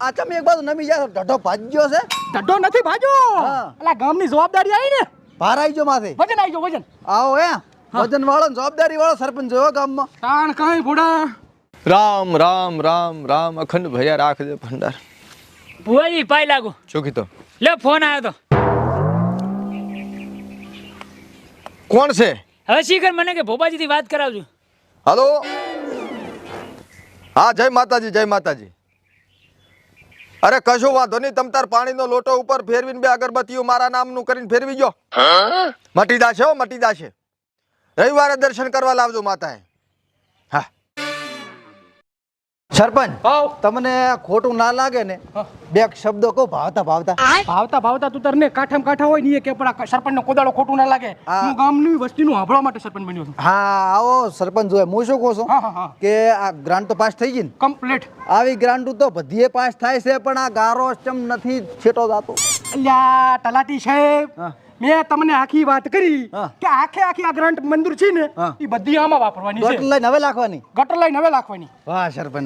આ તમે એક બાજુ નમી જાય ઢઢો ભાજ્યો છે. ઢડ્ડો નથી ભાજો. અલા ગામની જવાબદારી આવી ને. ભાર આવી ગયો માથે. વજન આવી ગયો વજન. આવો વજન વાળો જવાબદારી વાળો સરપંચ જોયો ગામમાં. તાણ કાંઈ ભોડા. રામ રામ રામ રામ અખંડ ભૈયા રાખજે ભંડાર. ભુવાજી પાઈ લાગુ. શું કીધું? લે ફોન આવ્યો તો. કોણ છે? હવે શીખર મને કે ભોપાજીથી વાત કરાવજો. હલો. હા જય માતાજી જય માતાજી. અરે કશું વાંધો નહીં, તમ તાર પાણીનો લોટો ઉપર ફેરવીને 2 અગરબત્તીઓ મારા નામનું કરીને ફેરવી જો. મટી દાશે હો, મટી દાશે. રવિવારે દર્શન કરવા લાવજો માતાએ. હા સરપંચ તમને ખોટું ના લાગે ને, 2 શબ્દો કહો ભાવતા ભાવતા. ભાવતા તું તરને કાઠામ કાઠા હોય ને એ કે પણ સરપંચનો કોદાળો ખોટું ના લાગે. હું ગામની વસ્તીનું સાંભળવા માટે સરપંચ બન્યો છું. હા આવો સરપંચ જોય. હું શું કહું છું કે આ ગ્રાન્ટ તો પાસ થઈ ગઈ ને કમ્પ્લીટ. આવી ગ્રાન્ટ તો બધીએ પાસ થાય છે, પણ આ ગારો ચમ નથી છેટો જાતો. અલ્યા તલાટી સાહેબ, મેં તમને આખી વાત કરી કે આખે આખી આ ગ્રાન્ટ મંજૂર છે ને એ બધી આમાં વાપરવાની છે. ગટર લઈને હવે લાખવાની. ગટર લઈને હવે લાખવાની. વાહ સરપંચ.